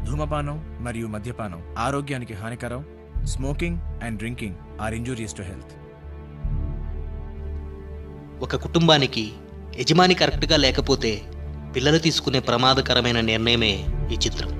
ధూమపానం మరియు మద్యపానం ఆరోగ్యానికి హానికరం. Smoking and drinking are injurious to health. ఒక కుటుంబానికి యజమాని కరెక్ట్గా లేకపోతే పిల్లలు తీసుకునే ప్రమాదకరమైన నిర్ణయమే ఈ చిత్రం.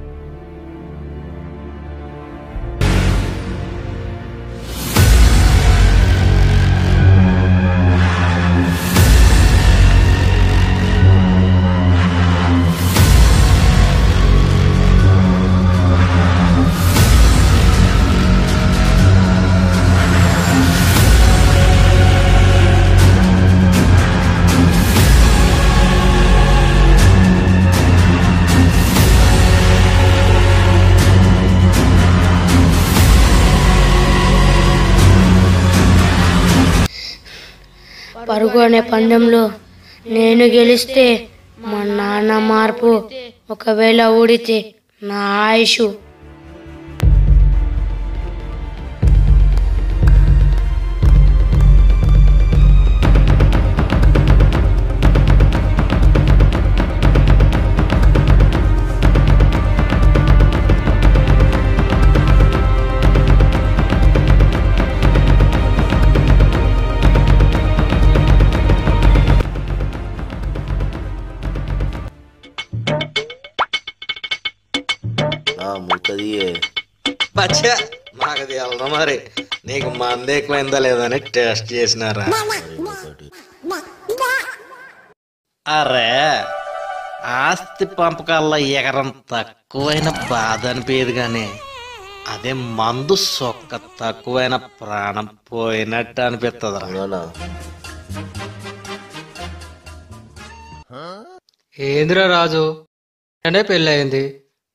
పరుగు అనే పందెంలో నేను గెలిస్తే మా నాన్న మార్పు, ఒకవేళ ఊడితే నా ఆయుష్. పచ్చా నాకు తెలదా మరి, నీకు మంది ఎక్కువైందా లేదని టెస్ట్ చేసినారా? అరే ఆస్తి పంపకాల్లో ఎకరం తక్కువైన బాధ అనిపించదు కానీ అదే మందు సొక్క తక్కువైన ప్రాణం పోయినట్టు అనిపిస్తుంది. ఏంద్రా రాజు, అంటే పెళ్ళయింది,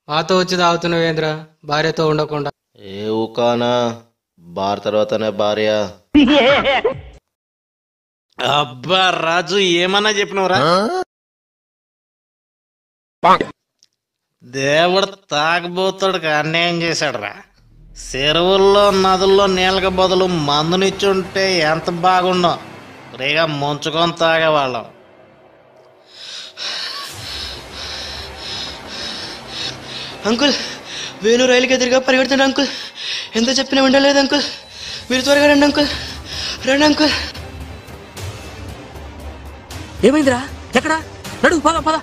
మాతో వచ్చి తాగుతున్నావేంద్ర భార్యతో ఉండకుండా? ఏ ఊకానా, భార్య తర్వాతనే భార్య. అబ్బా రాజు ఏమన్నా చెప్పినవరా? దేవుడు తాగబోతాడుకి అన్యాయం చేశాడు రా. చెరువుల్లో నదుల్లో నీళ్ళకి బదులు మందునిచ్చుంటే ఎంత బాగుండో, ఫ్రీగా ముంచుకొని తాగేవాళ్ళం. అంకుల్, వేణు రైలుకి ఎదురుగా పరిగెడుతున్నాడు అంకుల్. ఎంత చెప్పినా ఉండలేదు అంకుల్. మీరు త్వరగా రండి అంకుల్, రండి అంకుల్. ఏమైందిరా? ఎక్కడా? నడు, పద పద.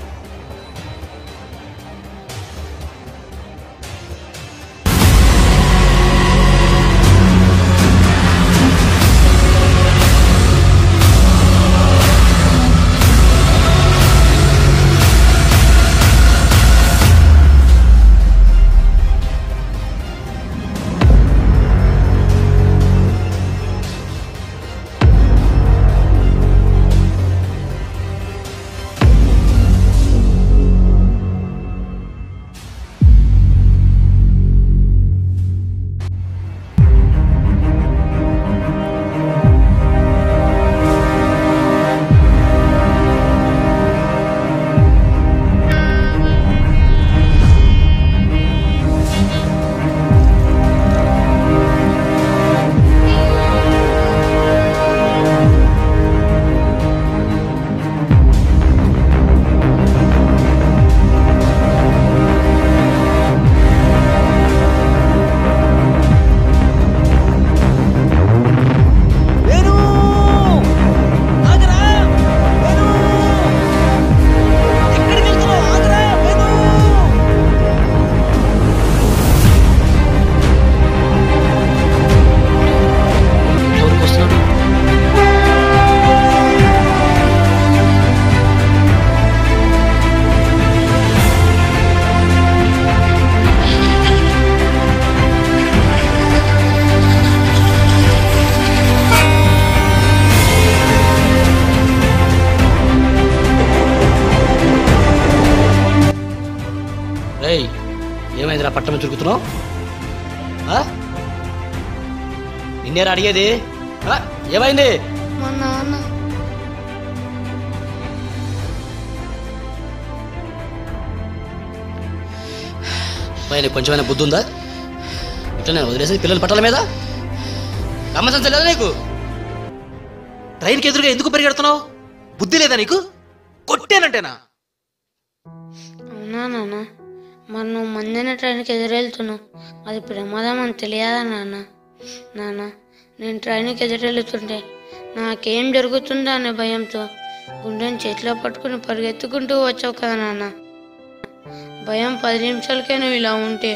ఏమైందిరా పట్టణం చురుకుతున్నావు? నిన్నేరా అడిగేది? ఏమైంది? మా నాన్న కొంచెమైనా బుద్ధి ఉందా? ఇట్లా నేను వదిలేసి పిల్లలు పట్టాల మీద గమ్మసం లేదా నీకు? ట్రైన్కి ఎదురుగా ఎందుకు పరిగెడుతున్నావు? బుద్ధి లేదా నీకు? కొట్టేనంటేనా? అవునా నాన్న, మరి నువ్వు మందైన ట్రైన్కి ఎదురెళ్తున్నావు, అది ప్రమాదం అని తెలియదా నాన్న? నేను ట్రైన్కి ఎదురెళ్తుంటే నాకేం జరుగుతుందా అనే భయంతో గుండెని చేతిలో పట్టుకుని పరిగెత్తుకుంటూ వచ్చావు కదా నాన్న. భయం 10 నిమిషాలకే నువ్వు ఇలా ఉంటే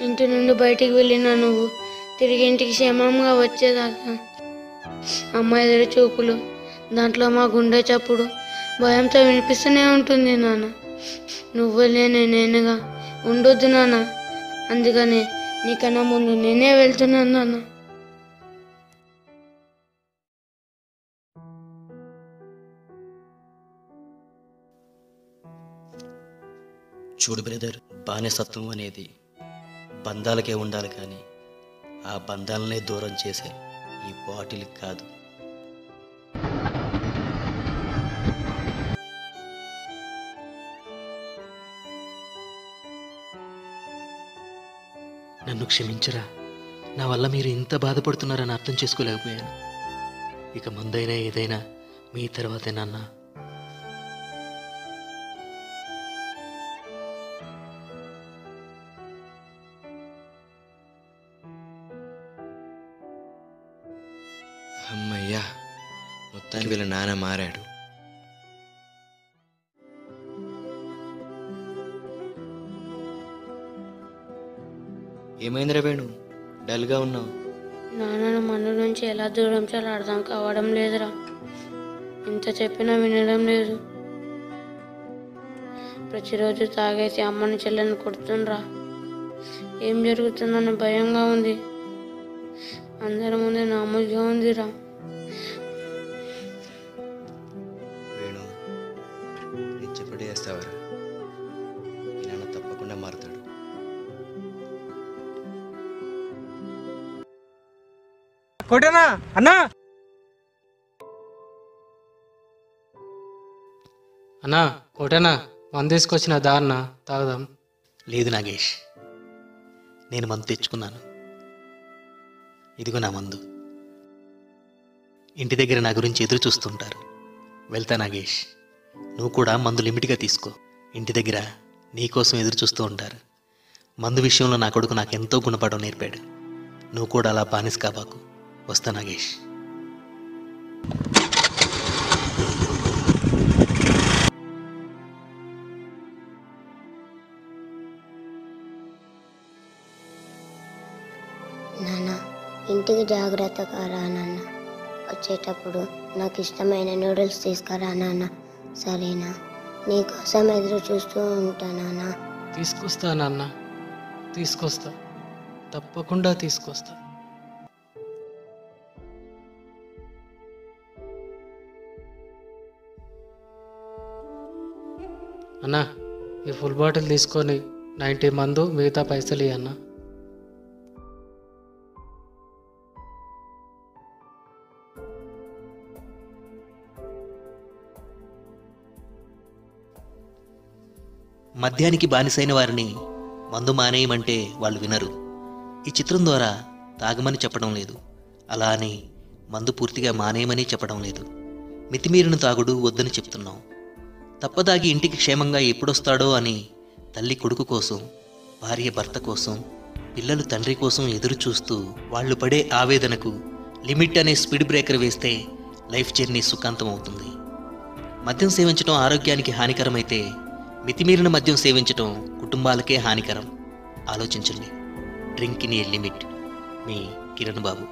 ఇంటి నుండి బయటికి వెళ్ళినా నువ్వు తిరిగి ఇంటికి క్షేమంగా వచ్చేదాకా అమ్మ ఎదురు చూపులు, దాంట్లో మా గుండె చప్పుడు భయంతో వినిపిస్తూనే ఉంటుంది నాన్న. నువ్వు నేనుగా ఉండొద్దు నాన్న, అందుకని నీకన్నా ముందు నేనే వెళ్తున్నాను నాన్న. చూడు బ్రదర్, బానిసత్వం అనేది బంధాలకే ఉండాలి, కానీ ఆ బంధాలనే దూరం చేసే ఈ బాటిల్ కాదు. నన్ను క్షమించరా, నా వల్ల మీరు ఇంత బాధపడుతున్నారని అర్థం చేసుకోలేకపోయాను. ఇక ముందైనా ఏదైనా మీ తర్వాతే నాన్న. అమ్మయ్యా, మొత్తానికి వీళ్ళ నాన్న మారాడు. ఏమైందిరా వేణు, డల్గా ఉన్నావు? నాన్నను మన నుంచి ఎలా దూరం చేయాలో అర్థం కావడం లేదురా. ఎంత చెప్పినా వినడం లేదు. ప్రతిరోజు తాగేసి అమ్మని చెల్లెని కొడుతుండ్రా. ఏం జరుగుతుందని భయంగా ఉంది. అందరి ముందే నామూలుగా ఉందిరా. వేణు, నేను చెప్పటి చేస్తావరా? ఈ నాన్న తప్పకుండా మారుతాడు. కోటనా అన్నా, అన్నా కోటనా మందు తీసుకొచ్చిన దాన్న తాగుదాం. లేదు నాగేష్, నేను మందు తెచ్చుకున్నాను. ఇదిగో నా మందు. ఇంటి దగ్గర నా గురించి ఎదురు చూస్తుంటారు. వెళ్తా నాగేష్, నువ్వు కూడా మందు లిమిట్గా తీసుకో. ఇంటి దగ్గర నీకోసం ఎదురు చూస్తూ ఉంటారు. మందు విషయంలో నా కొడుకు నాకెంతో గుణపడడం నేర్పాడు. నువ్వు కూడా అలా బానిస కాబాకు. వస్తా నాగేష్. నాన్న, ఇంటికి జాగ్రత్తగా రా నాన్న. వచ్చేటప్పుడు నాకు ఇష్టమైన నూడిల్స్ తీసుకురా నాన్న, సరేనా? నీకోసం ఎదురు చూస్తూ ఉంటా నాన్న. తీసుకొస్తా నాన్న, తీసుకొస్తా, తప్పకుండా తీసుకొస్తా. అన్నా, ఈ ఫుల్ బాటిల్ తీసుకొని 90 మందు, మిగతా పైసలు ఇయ్యి అన్నా. మద్యానికి బానిసైన వారిని మందు మానేయమంటే వాళ్ళు వినరు. ఈ చిత్రం ద్వారా తాగమని చెప్పడం లేదు, అలా అని మందు పూర్తిగా మానేయమని చెప్పడం లేదు. మితిమీరిన తాగుడు వద్దని చెప్తున్నాం. తప్పదాగి ఇంటికి క్షేమంగా ఎప్పుడొస్తాడో అని తల్లి కొడుకు కోసం, భార్య భర్త కోసం, పిల్లలు తండ్రి కోసం ఎదురు చూస్తూ వాళ్ళు పడే ఆవేదనకు లిమిట్ అనే స్పీడ్ బ్రేకర్ వేస్తే లైఫ్ జర్నీ సుఖాంతం అవుతుంది. మద్యం సేవించడం ఆరోగ్యానికి హానికరమైతే మితిమీరిన మద్యం సేవించడం కుటుంబాలకే హానికరం. ఆలోచించండి. Drink in a limit. Me Kiran Babu.